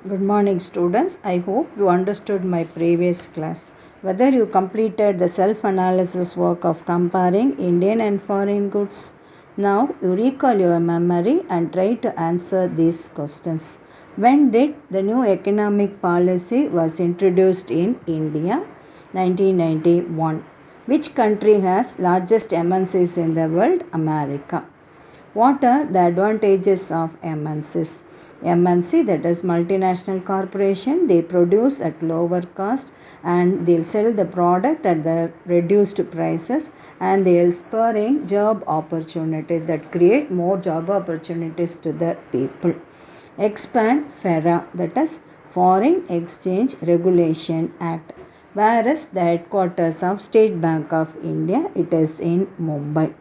Good morning, students. I hope you understood my previous class. Whether you completed the self analysis work of comparing Indian and foreign goods. Now you recall your memory and try to answer these questions. When did the new economic policy was introduced in India? 1991. Which country has largest MNCs in the world? America. What are the advantages of MNCs? MNC, that is multinational corporation, they produce at lower cost and they'll sell the product at the reduced prices and they'll spurring job opportunities that create more job opportunities to the people. Expand FERA, that is Foreign Exchange Regulation Act, whereas the headquarters of State Bank of India, it is in Mumbai.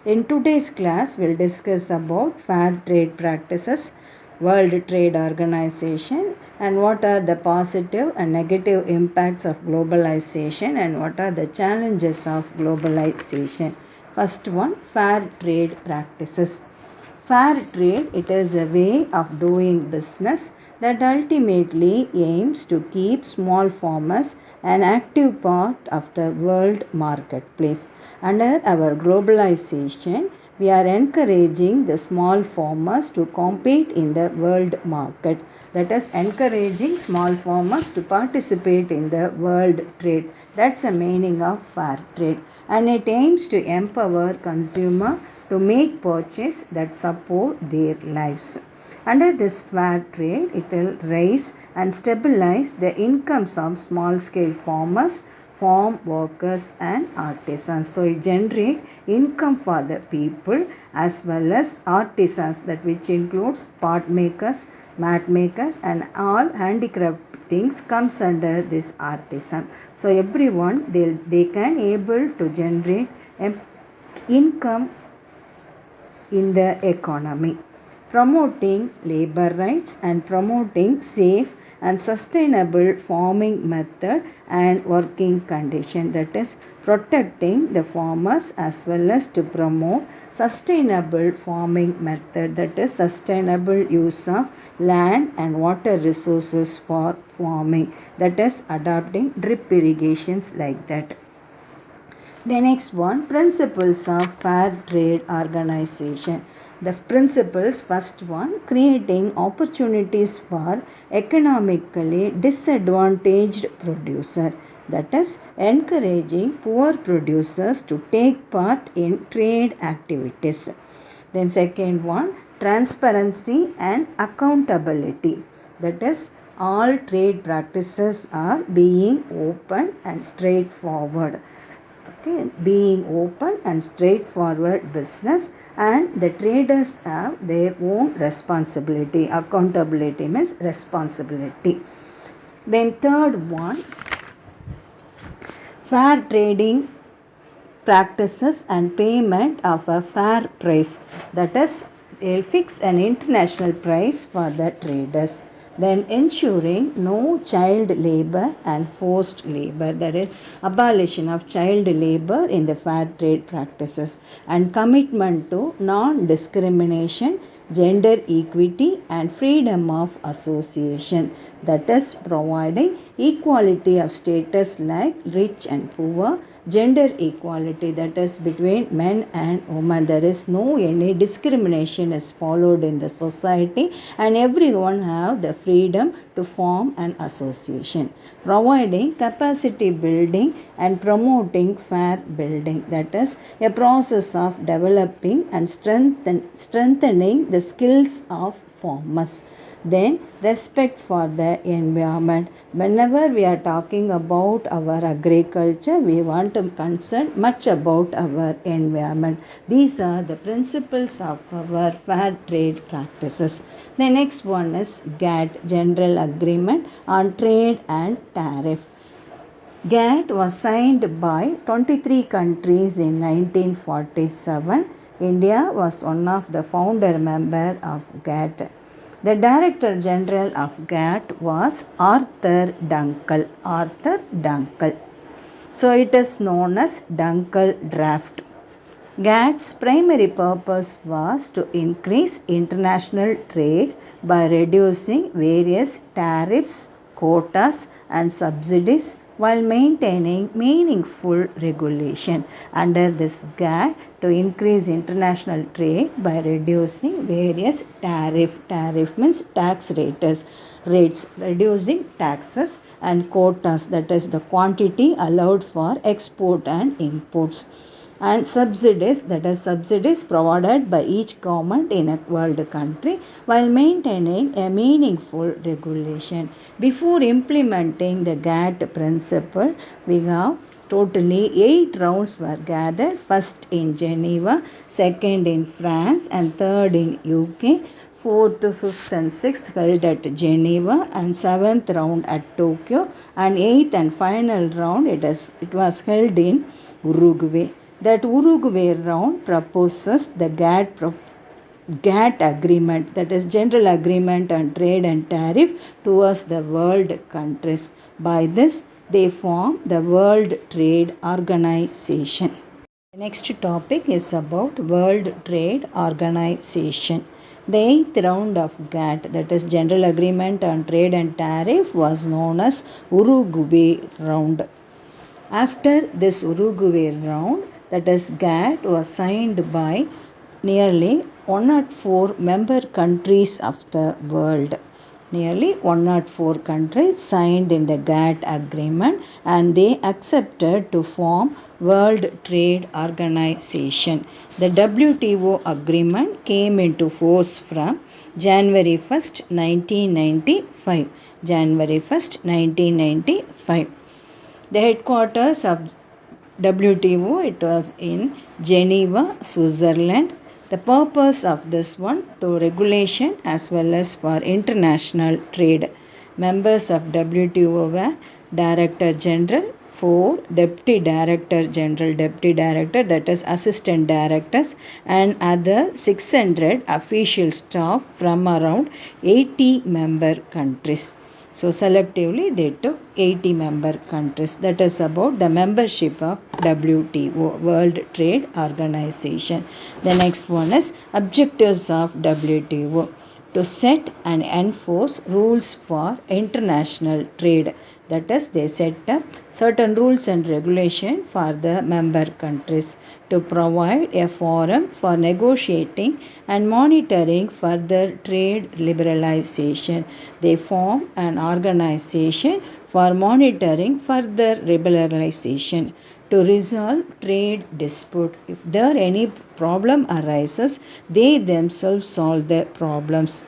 In today's class, we'll discuss about fair trade practices, World Trade Organization, and what are the positive and negative impacts of globalization and what are the challenges of globalization. First one, fair trade practices. Fair trade, it is a way of doing business that ultimately aims to keep small farmers an active part of the world marketplace. Under our globalization, we are encouraging the small farmers to compete in the world market. That is encouraging small farmers to participate in the world trade. That's the meaning of fair trade. And it aims to empower consumer to make purchases that support their lives. Under this fair trade, it will raise and stabilize the incomes of small scale farmers, farm workers and artisans. So it generates income for the people as well as artisans, that which includes pot makers, mat makers and all handicraft things comes under this artisan. So everyone they can able to generate income in the economy, promoting labor rights and promoting safe and sustainable farming method and working condition, that is protecting the farmers as well as to promote sustainable farming method, that is sustainable use of land and water resources for farming, that is adopting drip irrigations like that. The next one, principles of fair trade organization. The principles, first one, creating opportunities for economically disadvantaged producer, that is encouraging poor producers to take part in trade activities. Then second one, transparency and accountability, that is all trade practices are being open and straightforward. Okay, being open and straightforward business, and the traders have their own responsibility. Accountability means responsibility. Then third one, fair trading practices and payment of a fair price, that is they'll fix an international price for the traders. Then ensuring no child labor and forced labor, that is abolition of child labor in the fair trade practices, and commitment to non-discrimination, gender equity and freedom of association, that is providing equality of status like rich and poor, gender equality, that is between men and women, there is no any discrimination is followed in the society and everyone have the freedom to form an association, providing capacity building and promoting fair building, that is a process of developing and strengthening the skills of farmers. Then respect for the environment. Whenever we are talking about our agriculture, we want to concern much about our environment. These are the principles of our fair trade practices. The next one is GATT, General Agreement on Trade and Tariff. GATT was signed by 23 countries in 1947. India was one of the founder members of GATT. The Director General of GATT was Arthur Dunkel. Arthur Dunkel. So it is known as Dunkel Draft. GATT's primary purpose was to increase international trade by reducing various tariffs, quotas, and subsidies while maintaining meaningful regulation. Under this GATT, to increase international trade by reducing various tariff means tax rates, reducing taxes and quotas, that is the quantity allowed for export and imports, and subsidies, that is subsidies provided by each government in a world country while maintaining a meaningful regulation. Before implementing the GATT principle, we have totally 8 rounds were gathered, first in Geneva, second in France, and third in UK, fourth, fifth, and sixth held at Geneva, and seventh round at Tokyo, and eighth and final round it was held in Uruguay. That Uruguay round proposes the GATT agreement, that is General Agreement on Trade and Tariff towards the world countries. By this, they form the World Trade Organization. The next topic is about World Trade Organization. The eighth round of GATT, that is General Agreement on Trade and Tariff, was known as Uruguay round. After this Uruguay round, that is GATT, was signed by nearly 104 member countries of the world. Nearly 104 countries signed in the GATT agreement, and they accepted to form World Trade Organization. The WTO agreement came into force from January 1st, 1995. January 1st, 1995. The headquarters of WTO, it was in Geneva, Switzerland. The purpose of this one to regulation as well as for international trade. Members of WTO were Director General, 4 Deputy Director General, Deputy Director, that is Assistant Directors, and other 600 official staff from around 80 member countries. So selectively they took 80 member countries. That is about the membership of WTO, World Trade Organization. The next one is objectives of WTO: to set and enforce rules for international trade. That is, they set up certain rules and regulation for the member countries, to provide a forum for negotiating and monitoring further trade liberalization. They form an organization for monitoring further liberalization, to resolve trade dispute. If there any problem arises, they themselves solve the problems.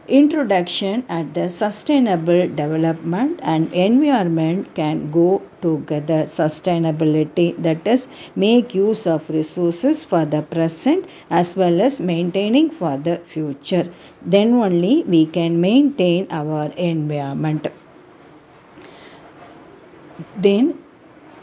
Introduction at the sustainable development and environment can go together. Sustainability, that is, make use of resources for the present as well as maintaining for the future. Then only we can maintain our environment. Then,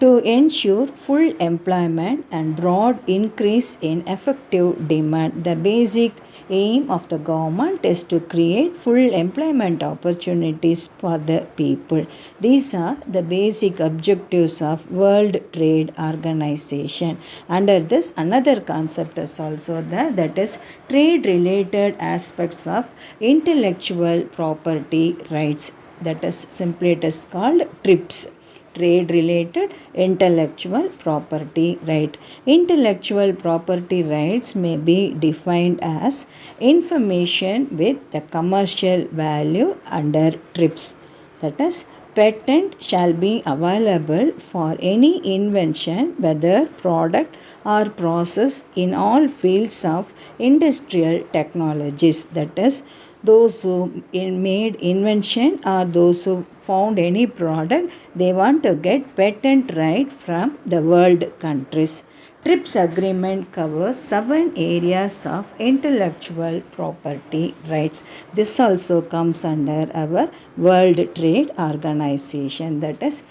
to ensure full employment and broad increase in effective demand, the basic aim of the government is to create full employment opportunities for the people. These are the basic objectives of World Trade Organization. Under this, another concept is also there, that is trade related aspects of intellectual property rights. That is simply it is called TRIPS. Trade related intellectual property right. Intellectual property rights may be defined as information with the commercial value under TRIPS. That is, patent shall be available for any invention, whether product or process, in all fields of industrial technologies. That is, those who made invention or those who found any product, they want to get patent right from the world countries. TRIPS agreement covers 7 areas of intellectual property rights. This also comes under our World Trade Organization, that is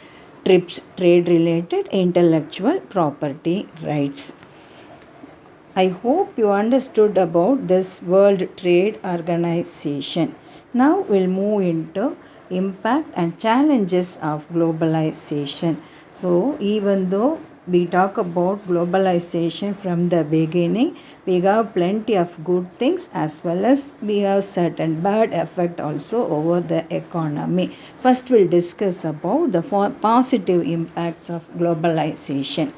TRIPS, trade related intellectual property rights. I hope you understood about this World Trade Organization. Now we'll move into impact and challenges of globalization. So even though we talk about globalization from the beginning, we have plenty of good things as well as we have certain bad effect also over the economy. First, we'll discuss about the positive impacts of globalization.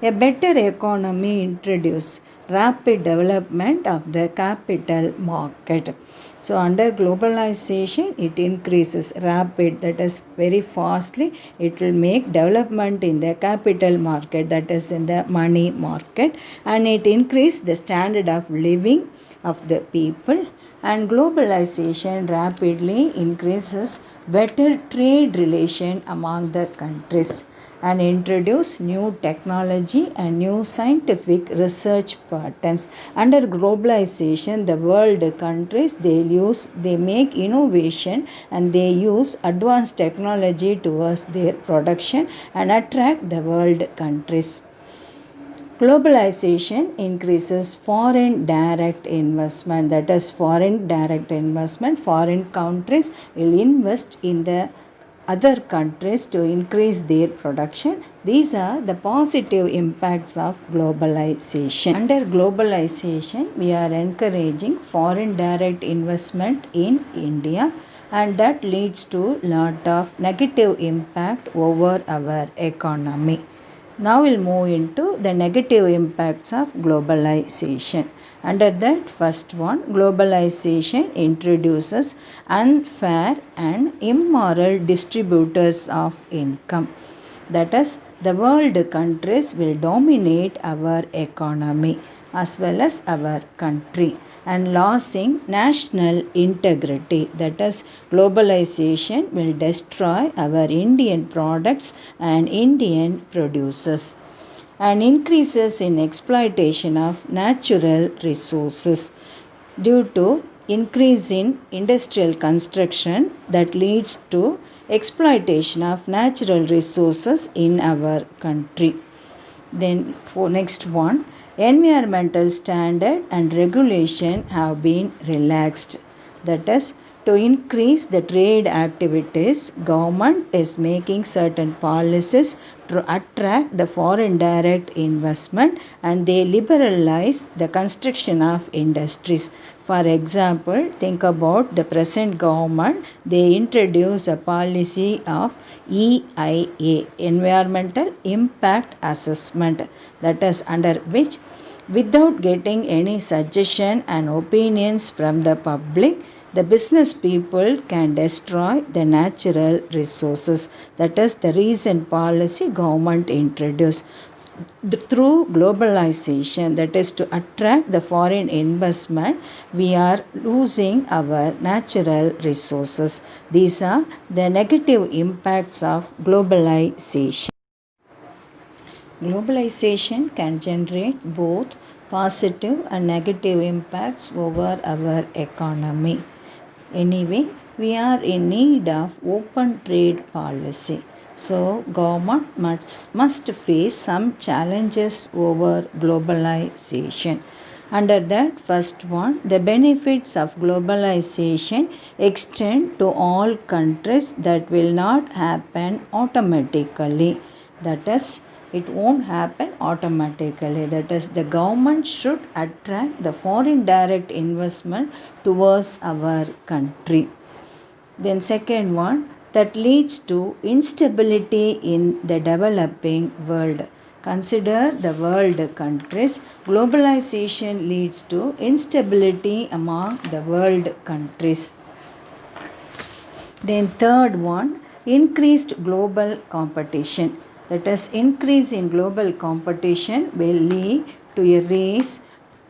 A better economy introduces rapid development of the capital market. So under globalization, it increases rapid, that is very fastly. It will make development in the capital market, that is in the money market, and it increase the standard of living of the people. And globalization rapidly increases better trade relation among the countries and introduce new technology and new scientific research patterns. Under globalization, the world countries they make innovation and they use advanced technology towards their production and attract the world countries. Globalization increases foreign direct investment, that is foreign direct investment. Foreign countries will invest in the other countries to increase their production. These are the positive impacts of globalization. Under globalization, we are encouraging foreign direct investment in India, and that leads to lot of negative impact over our economy. Now we'll move into the negative impacts of globalization. Under that, first one, globalization introduces unfair and immoral distributors of income. That is, the world countries will dominate our economy as well as our country and losing national integrity. That is, globalization will destroy our Indian products and Indian producers and increases in exploitation of natural resources due to increase in industrial construction that leads to exploitation of natural resources in our country. Then for next one, environmental standard and regulation have been relaxed. That is, to increase the trade activities, government is making certain policies to attract the foreign direct investment and they liberalize the construction of industries. For example, think about the present government, they introduce a policy of EIA, Environmental Impact Assessment, that is under which without getting any suggestion and opinions from the public, the business people can destroy the natural resources. That is the recent policy government introduced. Through globalization, that is to attract the foreign investment, we are losing our natural resources. These are the negative impacts of globalization. Globalization can generate both positive and negative impacts over our economy. Anyway, we are in need of open trade policy. So, government must face some challenges over globalization. Under that first one, the benefits of globalization extend to all countries. That will not happen automatically. That is, it won't happen automatically. That is, the government should attract the foreign direct investment towards our country. Then second one, that leads to instability in the developing world. Consider the world countries. Globalization leads to instability among the world countries. Then third one, increased global competition. That is, increase in global competition will lead to a race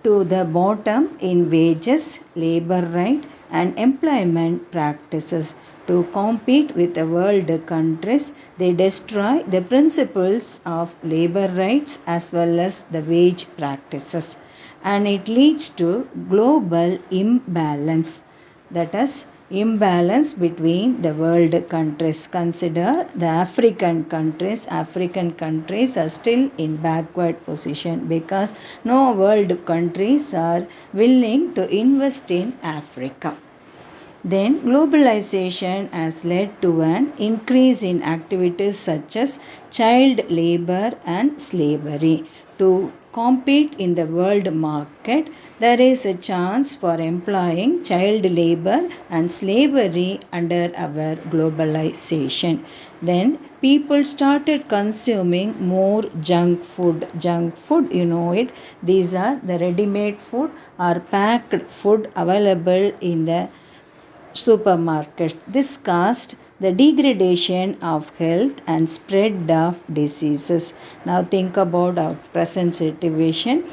to the bottom in wages, labor right and employment practices. To compete with the world countries, they destroy the principles of labor rights as well as the wage practices, and it leads to global imbalance. That is, imbalance between the world countries. Consider the African countries. African countries are still in backward position because no world countries are willing to invest in Africa. Then globalization has led to an increase in activities such as child labor and slavery. To compete in the world market, there is a chance for employing child labor and slavery under our globalization. Then people started consuming more junk food. Junk food, you know it. These are the ready-made food or packed food available in the supermarkets. This caused the degradation of health and spread of diseases. Now think about our present situation.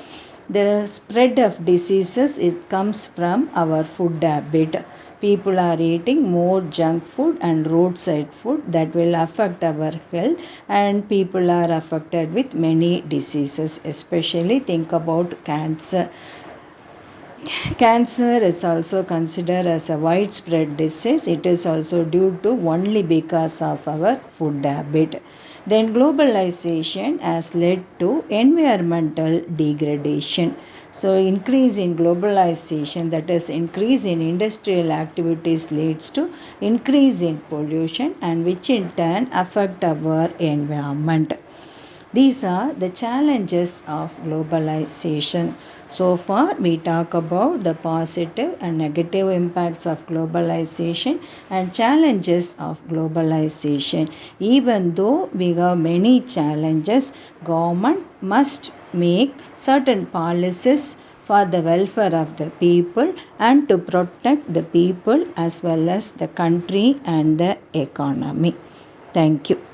The spread of diseases, it comes from our food habit. People are eating more junk food and roadside food that will affect our health, and people are affected with many diseases. Especially think about cancer. Cancer is also considered as a widespread disease. It is also due to only because of our food habit. Then globalization has led to environmental degradation. So increase in globalization, that is increase in industrial activities, leads to increase in pollution, and which in turn affect our environment. These are the challenges of globalization. So far, we talk about the positive and negative impacts of globalization and challenges of globalization. Even though we have many challenges, government must make certain policies for the welfare of the people and to protect the people as well as the country and the economy. Thank you.